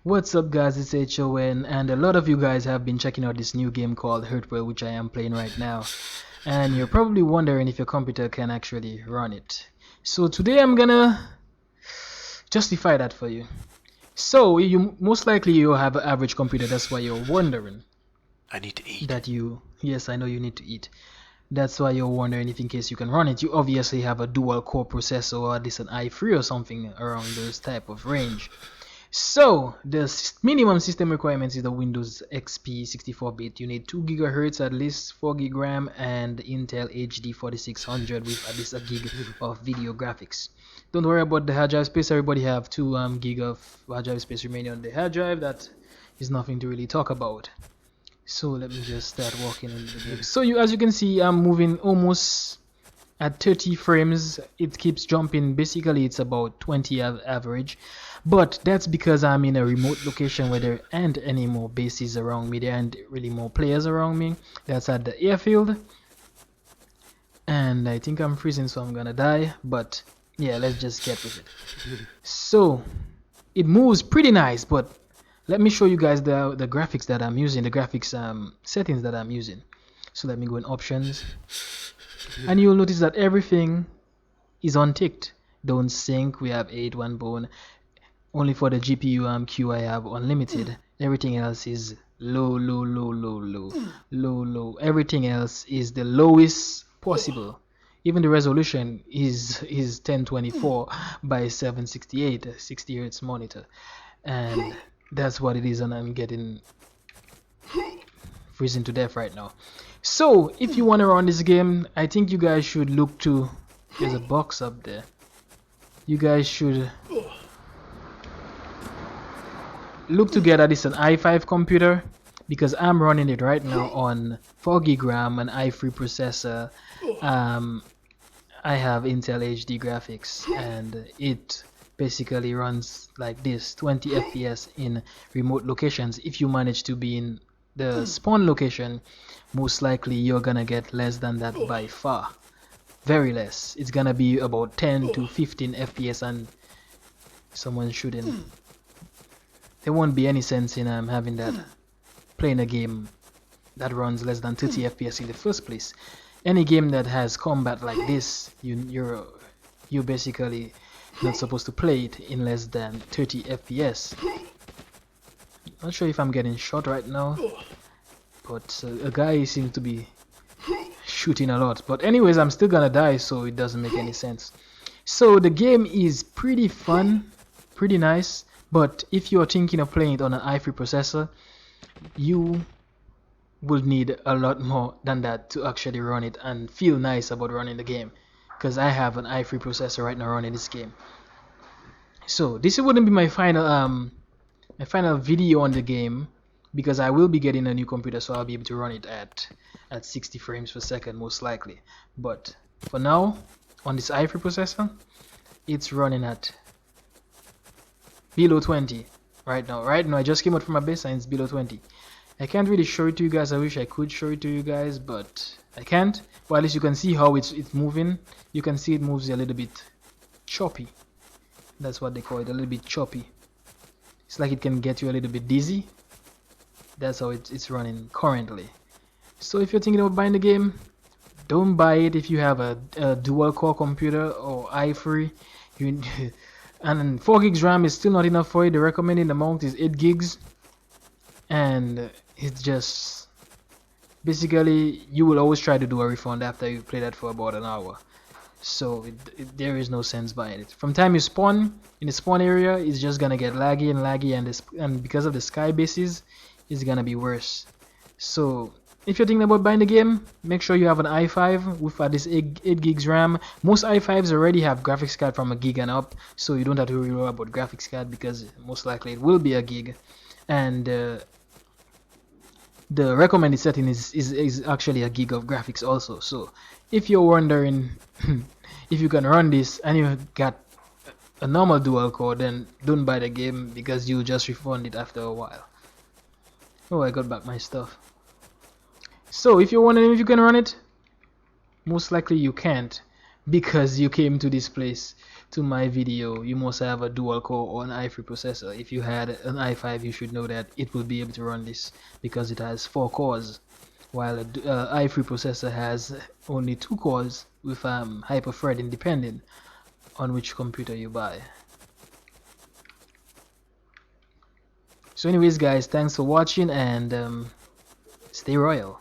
What's up guys, it's HON, and a lot of you guys have been checking out this new game called Hurtworld, which I am playing right now. And you're probably wondering if your computer can actually run it. So today I'm gonna justify that for you. So you most likely you have an average computer, that's why you're wondering. I need to eat. Yes, I know you need to eat. That's why you're wondering if in case you can run it. You obviously have a dual core processor or at least an i3 or something around those type of range. So the minimum system requirements is the Windows XP 64-bit. You need 2 GHz, at least 4 GB RAM, and Intel HD 4600 with at least a gig of video graphics. Don't worry about the hard drive space. Everybody have 2 gig of hard drive space remaining on the hard drive. That is nothing to really talk about. So let me just start walking in the game. So as you can see, I'm moving almost at 30 frames. It keeps jumping. Basically it's about 20 average, but that's because I'm in a remote location where there aren't any more bases around me. There aren't really more players around me. That's at the airfield, and I think I'm freezing, so I'm gonna die, but yeah, let's just get with it. So it moves pretty nice, but let me show you guys the graphics that I'm using, the graphics settings that I'm using. So let me go in options, and you'll notice that everything is unticked. Don't sync, we have 8 bone. Only for the GPU Q I have unlimited. Everything else is low. Everything else is the lowest possible. Even the resolution is 1024 by 768, 60 Hz monitor, and that's what it is. And I'm getting freezing to death right now. So if you want to run this game, I think you guys should look to, there's a box up there, you guys should look to get at least an i5 computer, because I'm running it right now on 4 GB RAM, an i3 processor. I have Intel HD graphics, and it basically runs like this, 20 FPS in remote locations. If you manage to be in the spawn location, most likely you're gonna get less than that by far, very less. It's gonna be about 10 to 15 FPS, and someone shooting. There won't be any sense in having that, playing a game that runs less than 30 FPS in the first place. Any game that has combat like this, you're basically not supposed to play it in less than 30 FPS. Not sure if I'm getting shot right now, but a guy seems to be shooting a lot. But anyways, I'm still gonna die, so it doesn't make any sense. So the game is pretty fun, pretty nice. But if you're thinking of playing it on an i3 processor, you will need a lot more than that to actually run it and feel nice about running the game. Because I have an i3 processor right now running this game. So this wouldn't be my final video on the game, because I will be getting a new computer, so I'll be able to run it at 60 frames per second most likely. But for now, on this i3 processor, it's running at below 20 right now. I just came out from my baseline, it's below 20. I can't really show it to you guys. I wish I could show it to you guys, but I can't. Well, at least you can see how it's moving. You can see it moves a little bit choppy. That's what they call it, a little bit choppy. It's like it can get you a little bit dizzy. That's how it's running currently. So if you're thinking about buying the game, don't buy it if you have a dual core computer or i3. And 4 gigs RAM is still not enough for it. The recommended amount is 8 gigs, and it's just basically you will always try to do a refund after you play that for about an hour. So there is no sense buying it. From time you spawn in the spawn area, it's just gonna get laggy, and because of the sky bases, it's gonna be worse. So if you're thinking about buying the game, make sure you have an i5 with at least 8 gigs RAM. Most i5s already have graphics card from a gig and up, so you don't have to worry about graphics card, because most likely it will be a gig. And the recommended setting is actually a gig of graphics also. So if you're wondering if you can run this and you got a normal dual core, then don't buy the game, because you'll just refund it after a while. Oh, I got back my stuff. So if you're wondering if you can run it, most likely you can't, because you came to this place to my video, you must have a dual core or an i3 processor. If you had an i5, you should know that it will be able to run this because it has 4 cores, while a i3 processor has only 2 cores with hyper-threading depending on which computer you buy. So anyways guys, thanks for watching, and stay royal.